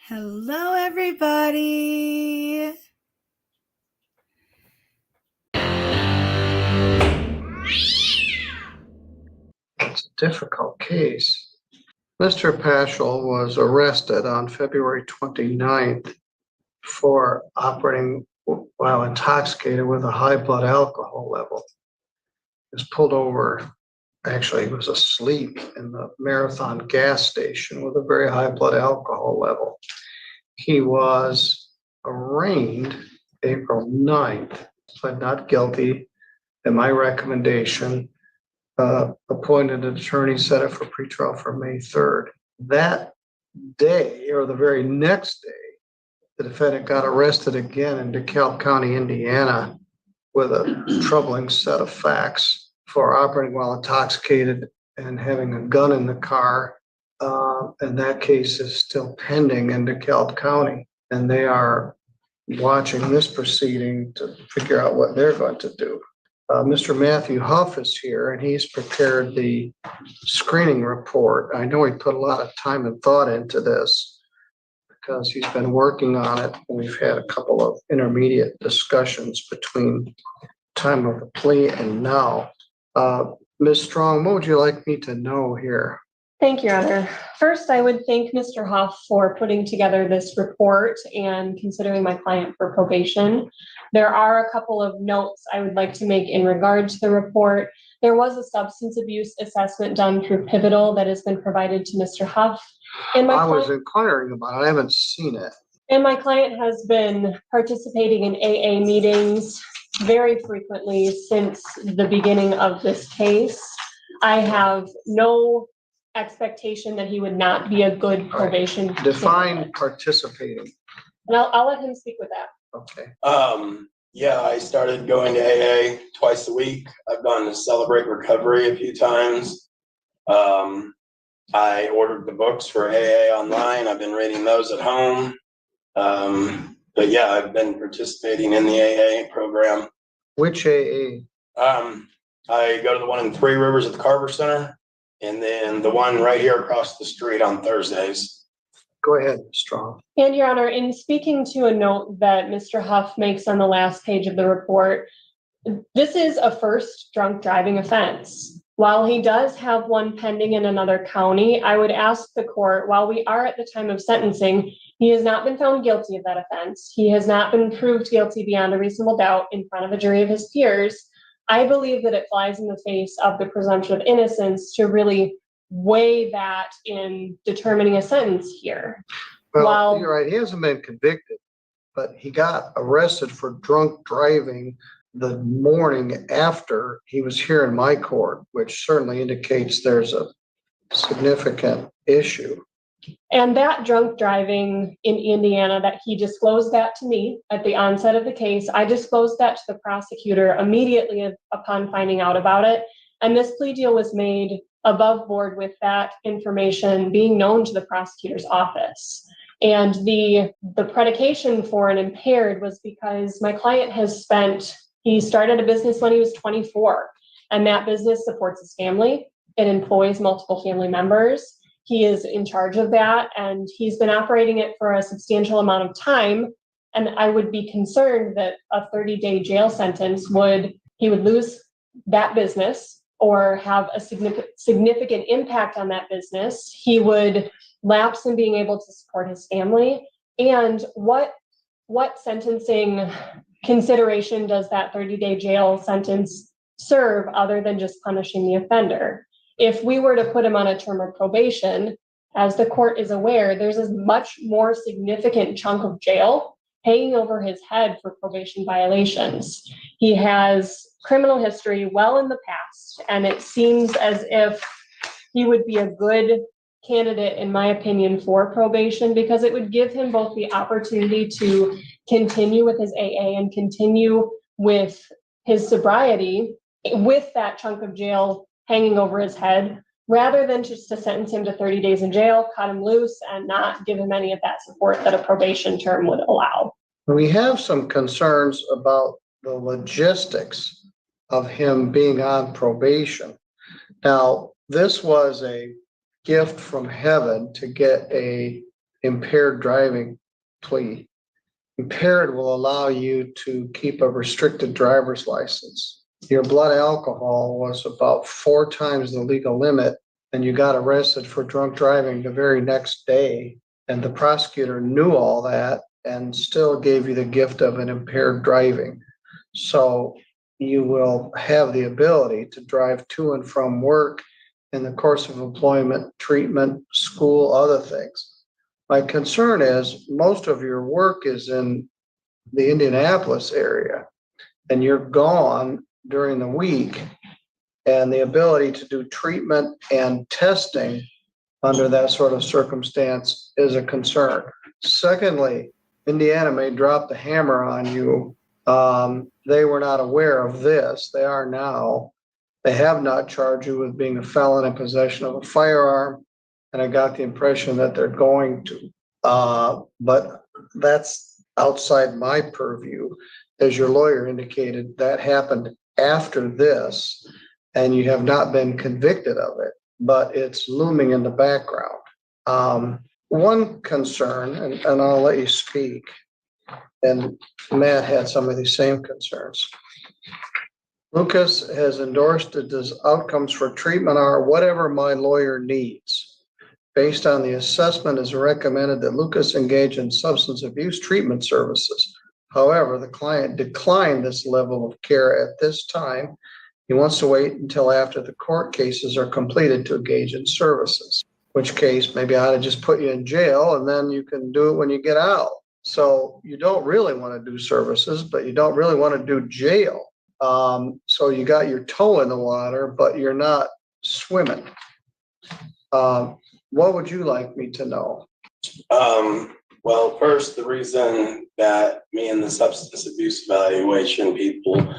Hello, everybody. It's a difficult case. Mr. Paschal was arrested on February 29th for operating while intoxicated with a high blood alcohol level. He was pulled over. Actually, he was asleep in the Marathon gas station with a very high blood alcohol level. He was arraigned April 9th, pled not guilty, and my recommendation, appointed an attorney, set it for pretrial for May 3rd. That day, or the very next day, the defendant got arrested again in DeKalb County, Indiana, with a troubling set of facts for operating while intoxicated and having a gun in the car. And that case is still pending in DeKalb County, and they are watching this proceeding to figure out what they're going to do. Mr. Matthew Huff is here, and he's prepared the screening report. I know he put a lot of time and thought into this because he's been working on it. We've had a couple of intermediate discussions between time of the plea and now. Ms. Strong, what would you like me to know here? Thank you, Your Honor. First, I would thank Mr. Huff for putting together this report and considering my client for probation. There are a couple of notes I would like to make in regard to the report. There was a substance abuse assessment done through Pivotal that has been provided to Mr. Huff. And I was inquiring about it. I haven't seen it. And my client has been participating in AA meetings very frequently since the beginning of this case. I have no expectation that he would not be a good probation. Define participating. And I'll let him speak with that. Okay. Yeah, I started going to AA twice a week. I've gone to Celebrate Recovery a few times. I ordered the books for AA online. I've been reading those at home. But yeah, I've been participating in the AA program. Which AA? I go to the one in Three Rivers at the Carver Center, and then the one right here across the street on Thursdays. Go ahead, Strong. And Your Honor, in speaking to a note that Mr. Huff makes on the last page of the report, this is a first drunk driving offense. While he does have one pending in another county, I would ask the court, while we are at the time of sentencing, he has not been found guilty of that offense. He has not been proved guilty beyond a reasonable doubt in front of a jury of his peers. I believe that it flies in the face of the presumption of innocence to really weigh that in determining a sentence here. Well, you're right. He hasn't been convicted, but he got arrested for drunk driving the morning after he was here in my court, which certainly indicates there's a significant issue. And that drunk driving in Indiana, that he disclosed that to me at the onset of the case. I disclosed that to the prosecutor immediately upon finding out about it. And this plea deal was made above board with that information being known to the prosecutor's office. And the predication for an impaired was because my client he started a business when he was 24, and that business supports his family. It employs multiple family members. He is in charge of that, and he's been operating it for a substantial amount of time. And I would be concerned that a 30-day jail sentence he would lose that business or have a significant impact on that business. He would lapse in being able to support his family. And what sentencing consideration does that 30-day jail sentence serve other than just punishing the offender? If we were to put him on a term of probation, as the court is aware, there's a much more significant chunk of jail hanging over his head for probation violations. He has criminal history well in the past, and it seems as if he would be a good candidate, in my opinion, for probation, because it would give him both the opportunity to continue with his AA and continue with his sobriety with that chunk of jail hanging over his head, rather than just to sentence him to 30 days in jail, cut him loose, and not give him any of that support that a probation term would allow. We have some concerns about the logistics of him being on probation. Now, this was a gift from heaven to get a impaired driving plea. Impaired will allow you to keep a restricted driver's license. Your blood alcohol was about 4 times the legal limit, and you got arrested for drunk driving the very next day. And the prosecutor knew all that and still gave you the gift of an impaired driving. So you will have the ability to drive to and from work in the course of employment, treatment, school, other things. My concern is most of your work is in the Indianapolis area, and you're gone during the week, and the ability to do treatment and testing under that sort of circumstance is a concern. Secondly, Indiana may drop the hammer on you. They were not aware of this. They are now. They have not charged you with being a felon in possession of a firearm, and I got the impression that they're going to. But that's outside my purview. As your lawyer indicated, that happened after this, and you have not been convicted of it, but it's looming in the background. One concern, and I'll let you speak, and Matt had some of these same concerns. Lucas has endorsed that his outcomes for treatment are whatever my lawyer needs. Based on the assessment, is recommended that Lucas engage in substance abuse treatment services. However, the client declined this level of care at this time. He wants to wait until after the court cases are completed to engage in services, which case maybe I ought to just put you in jail and then you can do it when you get out. So you don't really want to do services, but you don't really want to do jail. So you got your toe in the water, but you're not swimming. What would you like me to know? Well, first, the reason that me and the substance abuse evaluation people,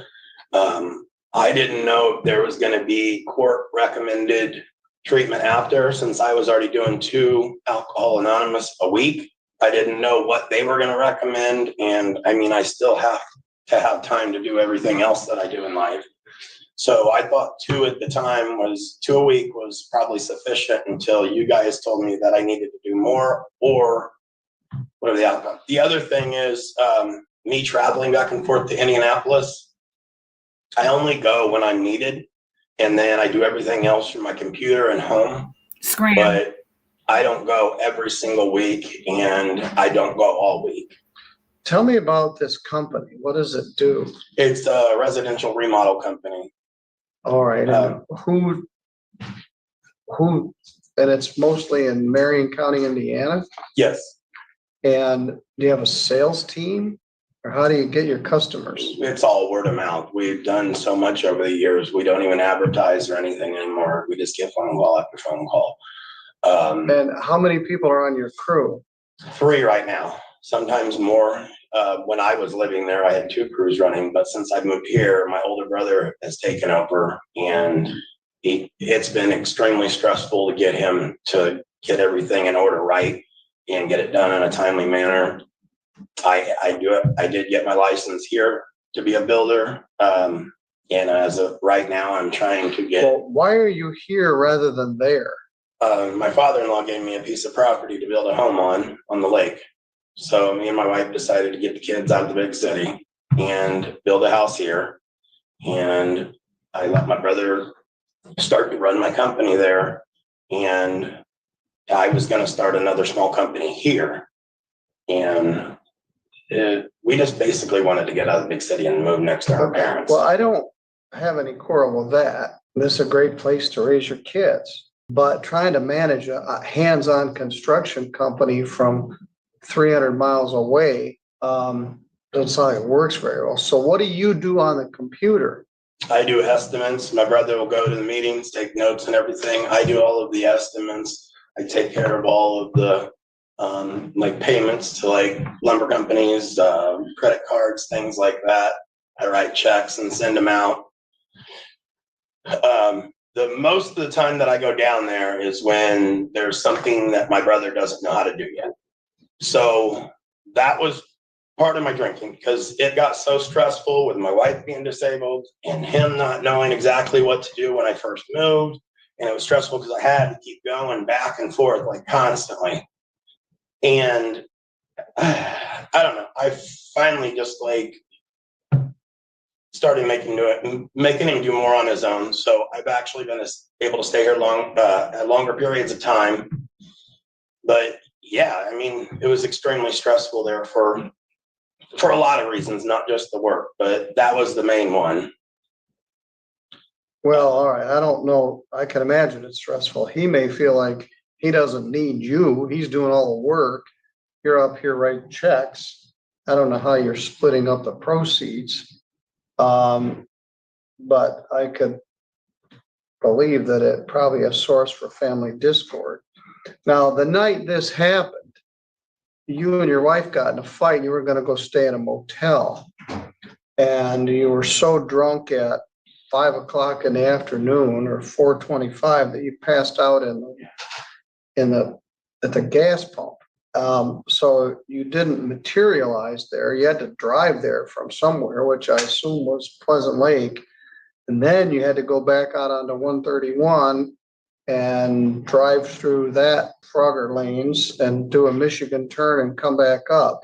I didn't know if there was going to be court recommended treatment after, since I was already doing 2 Alcohol Anonymous a week. I didn't know what they were going to recommend. And I mean, I still have to have time to do everything else that I do in life. So I thought 2 at the time was 2 a week was probably sufficient until you guys told me that I needed to do more or whatever the outcome. The other thing is me traveling back and forth to Indianapolis. I only go when I'm needed, and then I do everything else from my computer and home. But I don't go every single week, and I don't go all week. Tell me about this company. What does it do? It's a residential remodel company. All right. Who, and it's mostly in Marion County, Indiana? Yes. And do you have a sales team, or how do you get your customers? It's all word of mouth. We've done so much over the years. We don't even advertise or anything anymore. We just get phone call after phone call. And how many people are on your crew? 3 right now, sometimes more. When I was living there, I had 2 crews running, but since I moved here, my older brother has taken over, and it's been extremely stressful to get him to get everything in order right and get it done in a timely manner. I do it. I did get my license here to be a builder. And as of right now, I'm trying to get. Well, why are you here rather than there? My father-in-law gave me a piece of property to build a home on the lake. So me and my wife decided to get the kids out of the big city and build a house here. And I let my brother start to run my company there. And I was going to start another small company here. And we just basically wanted to get out of the big city and move next to our parents. Well, I don't have any quarrel with that. This is a great place to raise your kids. But trying to manage a hands-on construction company from 300 miles away doesn't sound like it works very well. So what do you do on the computer? I do estimates. My brother will go to the meetings, take notes and everything. I do all of the estimates. I take care of all of the like payments to like lumber companies, credit cards, things like that. I write checks and send them out. The most of the time that I go down there is when there's something that my brother doesn't know how to do yet. So that was part of my drinking, because it got so stressful with my wife being disabled and him not knowing exactly what to do when I first moved. And it was stressful because I had to keep going back and forth like constantly. And I don't know, I finally just like started making him do more on his own. So I've actually been able to stay here longer periods of time. But yeah, I mean, it was extremely stressful there for a lot of reasons, not just the work, but that was the main one. Well, all right, I don't know. I can imagine it's stressful. He may feel like he doesn't need you. He's doing all the work. You're up here writing checks. I don't know how you're splitting up the proceeds. But I could believe that it probably a source for family discord. Now, the night this happened, you and your wife got in a fight. You were going to go stay in a motel, and you were so drunk at 5 o'clock in the afternoon or 4:25 that you passed out at the gas pump. So you didn't materialize there. You had to drive there from somewhere, which I assume was Pleasant Lake. And then you had to go back out onto 131 and drive through that Frogger lanes and do a Michigan turn and come back up.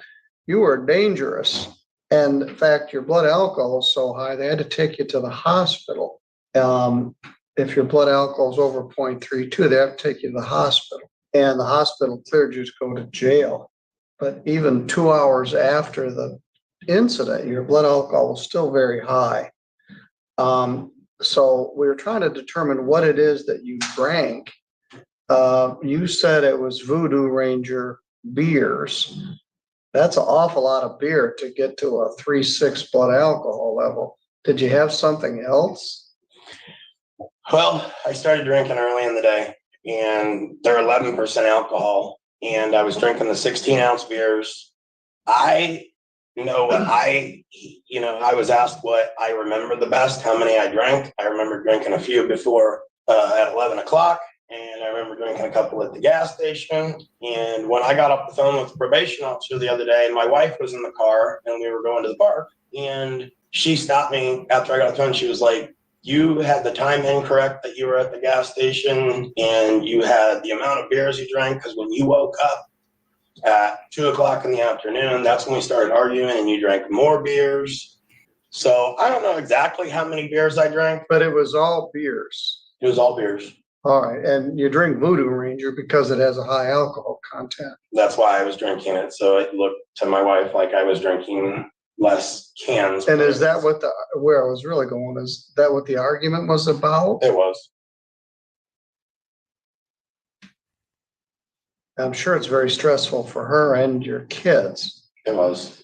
You were dangerous. And in fact, your blood alcohol is so high, they had to take you to the hospital. If your blood alcohol is over 0.32, they have to take you to the hospital. And the hospital cleared you to go to jail. But even 2 hours after the incident, your blood alcohol was still very high. So we were trying to determine what it is that you drank. You said it was Voodoo Ranger beers. That's an awful lot of beer to get to a 3.6 blood alcohol level. Did you have something else? Well, I started drinking early in the day, and they're 11% alcohol, and I was drinking the 16-ounce beers. I was asked what I remember the best, how many I drank. I remember drinking a few before at 11 o'clock, and I remember drinking a couple at the gas station. And when I got off the phone with the probation officer the other day, and my wife was in the car, and we were going to the park, and she stopped me after I got off the phone. She was like, "You had the time incorrect that you were at the gas station, and you had the amount of beers you drank, because when you woke up at 2 o'clock in the afternoon, that's when we started arguing, and you drank more beers." So I don't know exactly how many beers I drank. But it was all beers. It was all beers. All right. And you drink Voodoo Ranger because it has a high alcohol content. That's why I was drinking it. So it looked to my wife like I was drinking less cans. And is that where I was really going? Is that what the argument was about? It was. I'm sure it's very stressful for her and your kids. It was.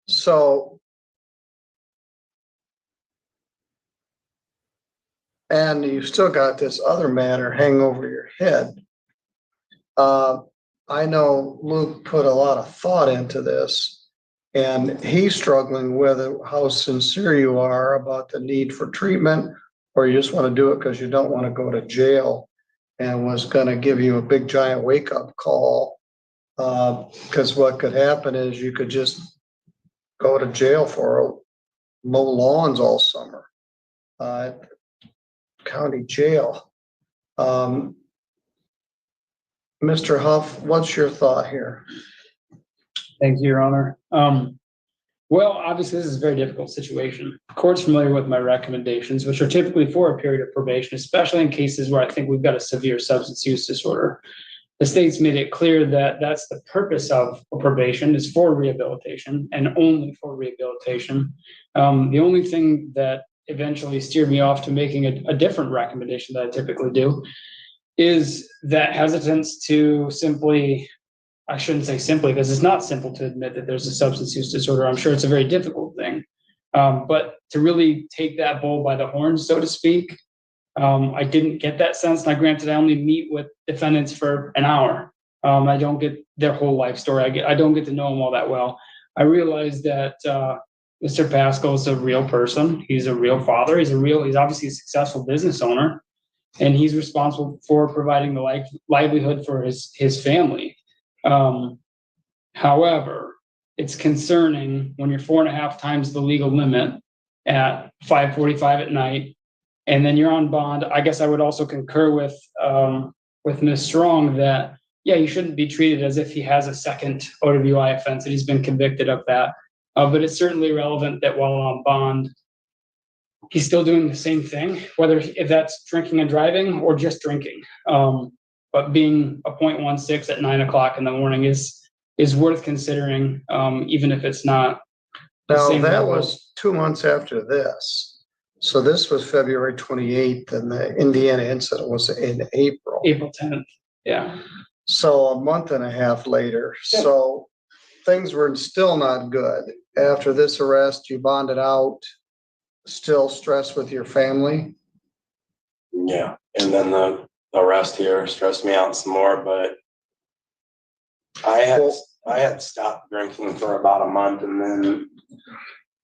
So, and you've still got this other matter hanging over your head. I know Luke put a lot of thought into this, and he's struggling with how sincere you are about the need for treatment, or you just want to do it because you don't want to go to jail, and was going to give you a big giant wake-up call. Because what could happen is you could just go to jail for mow lawns all summer. County jail. Mr. Huff, what's your thought here? Thank you, Your Honor. Well, obviously, this is a very difficult situation. The court's familiar with my recommendations, which are typically for a period of probation, especially in cases where I think we've got a severe substance use disorder. The state's made it clear that that's the purpose of probation, is for rehabilitation and only for rehabilitation. The only thing that eventually steered me off to making a different recommendation that I typically do is that hesitance to simply, I shouldn't say simply, because it's not simple to admit that there's a substance use disorder. I'm sure it's a very difficult thing. But to really take that bull by the horns, so to speak, I didn't get that sense. Now, granted, I only meet with defendants for an hour. I don't get their whole life story. I don't get to know them all that well. I realized that Mr. Pascal is a real person. He's a real father. He's obviously a successful business owner, and he's responsible for providing the livelihood for his family. However, it's concerning when you're 4.5 times the legal limit at 5:45 at night, and then you're on bond. I guess I would also concur with with Ms. Strong that, yeah, he shouldn't be treated as if he has a second OWI offense and he's been convicted of that. But it's certainly relevant that while on bond, he's still doing the same thing, whether if that's drinking and driving or just drinking. But being a 0.16 at 9 o'clock in the morning is worth considering, even if it's not. Now, same that level. was 2 months after this. So this was February 28th and the Indiana incident was in April. April 10th, yeah. So a month and a half later, so things were still not good. After this arrest, you bonded out, still stressed with your family? Yeah, and then the arrest here stressed me out some more, but I had stopped drinking for about a month, and then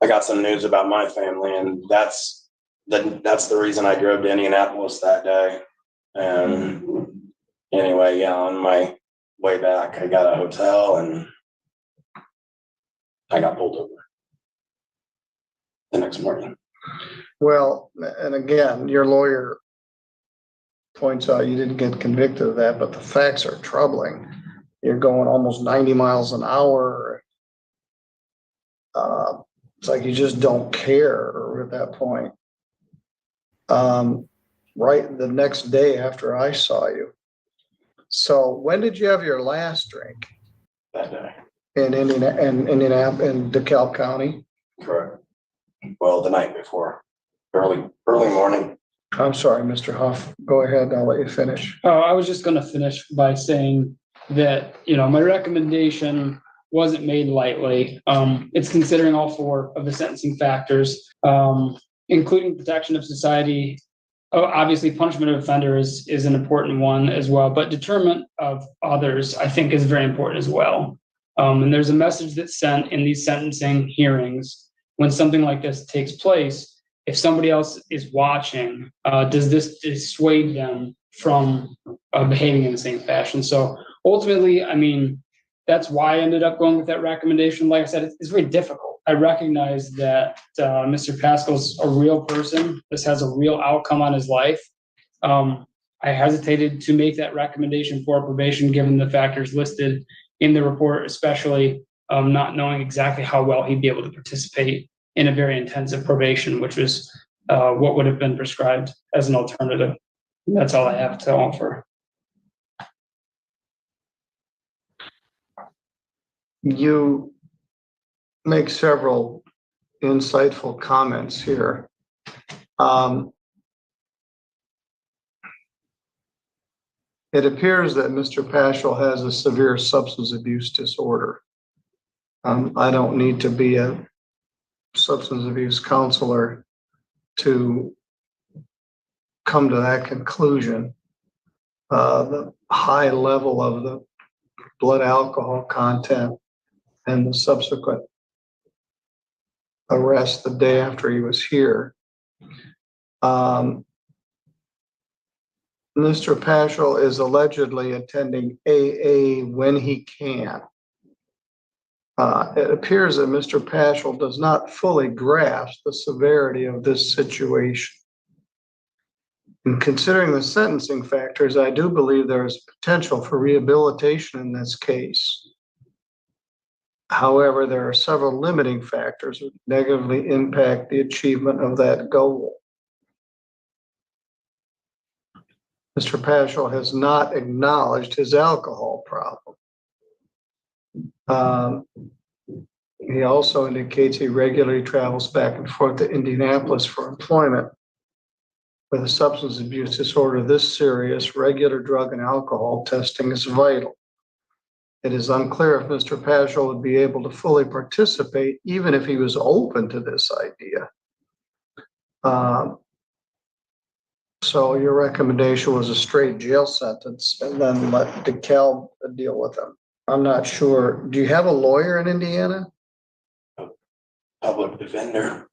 I got some news about my family, and that's the reason I drove to Indianapolis that day. And anyway, yeah, on my way back, I got a hotel and I got pulled over the next morning. Well, and again, your lawyer points out you didn't get convicted of that, but the facts are troubling. You're going almost 90 miles an hour. It's like you just don't care at that point. Right the next day after I saw you. So when did you have your last drink? That day. In Indianapolis, in DeKalb County? Correct. Well, the night before, early morning. I'm sorry, Mr. Huff. Go ahead. I'll let you finish. I was just going to finish by saying that, my recommendation wasn't made lightly. It's considering all 4 of the sentencing factors, including protection of society. Obviously, punishment of offender is an important one as well, but deterrent of others, I think, is very important as well. And there's a message that's sent in these sentencing hearings when something like this takes place. If somebody else is watching, does this dissuade them from behaving in the same fashion? So ultimately, that's why I ended up going with that recommendation. Like I said, it's very difficult. I recognize that Mr. Pascal's a real person. This has a real outcome on his life. I hesitated to make that recommendation for probation, given the factors listed in the report, especially not knowing exactly how well he'd be able to participate in a very intensive probation, which was what would have been prescribed as an alternative. That's all I have to offer. You make several insightful comments here. It appears that Mr. Paschal has a severe substance abuse disorder. I don't need to be a substance abuse counselor to come to that conclusion. The high level of the blood alcohol content and the subsequent arrest the day after he was here. Mr. Paschal is allegedly attending AA when he can. It appears that Mr. Paschal does not fully grasp the severity of this situation. In considering the sentencing factors, I do believe there is potential for rehabilitation in this case. However, there are several limiting factors that negatively impact the achievement of that goal. Mr. Paschal has not acknowledged his alcohol problem. He also indicates he regularly travels back and forth to Indianapolis for employment. With a substance abuse disorder this serious, regular drug and alcohol testing is vital. It is unclear if Mr. Paschal would be able to fully participate, even if he was open to this idea. So your recommendation was a straight jail sentence and then let DeKalb deal with him. I'm not sure. Do you have a lawyer in Indiana? Public defender.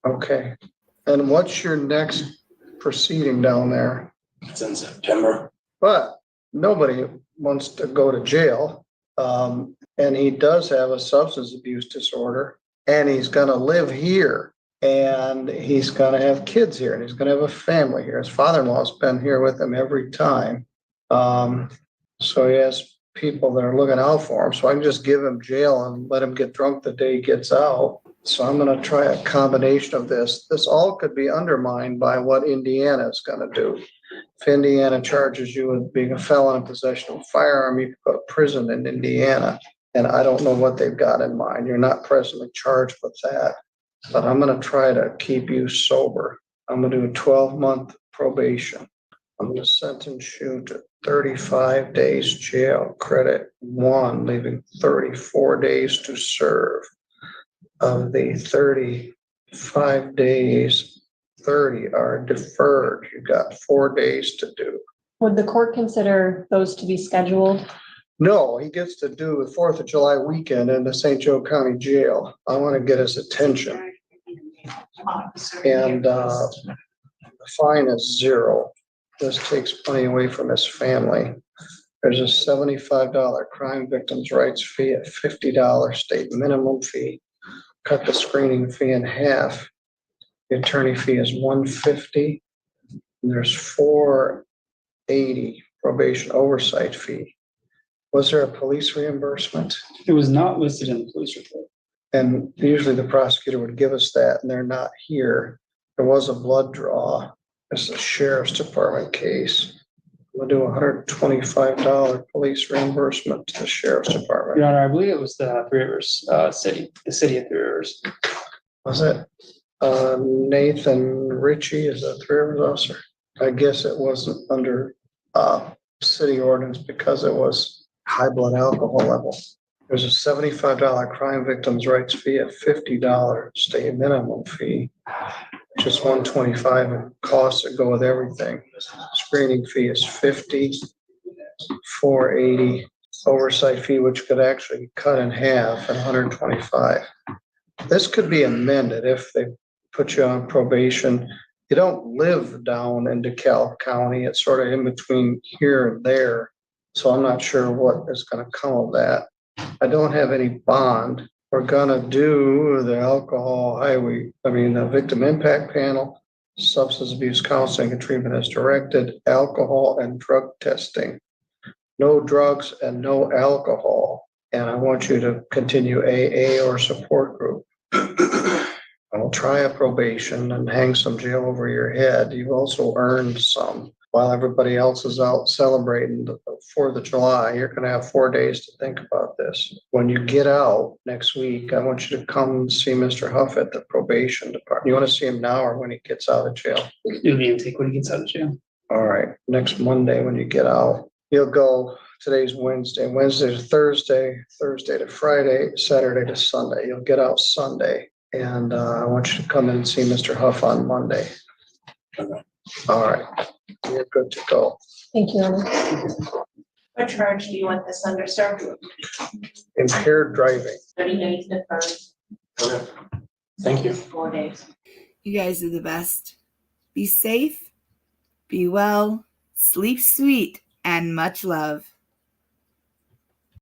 Okay. And what's your next proceeding down there? It's in September. But nobody wants to go to jail. And he does have a substance abuse disorder and he's going to live here and he's going to have kids here and he's going to have a family here. His father-in-law's been here with him every time. So he has people that are looking out for him, so I can just give him jail and let him get drunk the day he gets out. So I'm gonna try a combination of this. This all could be undermined by what Indiana is gonna do. If Indiana charges you with being a felon in possession of a firearm, you can go to prison in Indiana. And I don't know what they've got in mind. You're not presently charged with that. But I'm gonna try to keep you sober. I'm gonna do a 12-month probation. I'm gonna sentence you to 35 days jail, credit 1, leaving 34 days to serve. Of the 35 days, 30 are deferred. You got 4 days to do. Would the court consider those to be scheduled? No, he gets to do the 4th of July weekend in the St. Joe County Jail. I want to get his attention. And the fine is 0. This takes money away from his family. There's a $75 crime victims' rights fee, a $50 state minimum fee. Cut the screening fee in half. The attorney fee is $150. And there's $480 probation oversight fee. Was there a police reimbursement? It was not listed in the police report. And usually the prosecutor would give us that, and they're not here. There was a blood draw. It's a sheriff's department case. We'll do $125 police reimbursement to the sheriff's department. Your Honor, I believe it was the Three Rivers city, the city of Three Rivers. Was it Nathan Ritchie is a Three Rivers officer? I guess it wasn't under city ordinance because it was high blood alcohol level. There's a $75 crime victims' rights fee, a $50 state minimum fee, just $125 and costs that go with everything. Screening fee is $50, $480 oversight fee, which could actually cut in half at $125. This could be amended if they put you on probation. You don't live down in DeKalb County. It's sort of in between here and there. So I'm not sure what is going to come of that. I don't have any bond. We're gonna do the the victim impact panel, substance abuse counseling and treatment as directed, alcohol and drug testing. No drugs and no alcohol. And I want you to continue AA or support group. I'll try a probation and hang some jail over your head. You've also earned some. While everybody else is out celebrating the 4th of July, you're gonna have 4 days to think about this. When you get out next week, I want you to come see Mr. Huff at the probation department. You wanna see him now or when he gets out of jail? It'll be intake when he gets out of jail. All right, next Monday when you get out, you'll go, today's Wednesday, Wednesday to Thursday, Thursday to Friday, Saturday to Sunday. You'll get out Sunday. And I want you to come in and see Mr. Huff on Monday. All right, you're good to go. Thank you, Your Honor. What charge do you want this under, sir? Impaired driving. 30 days deferred, Okay. Thank you. 4 days. You guys are the best. Be safe, be well, sleep sweet, and much love.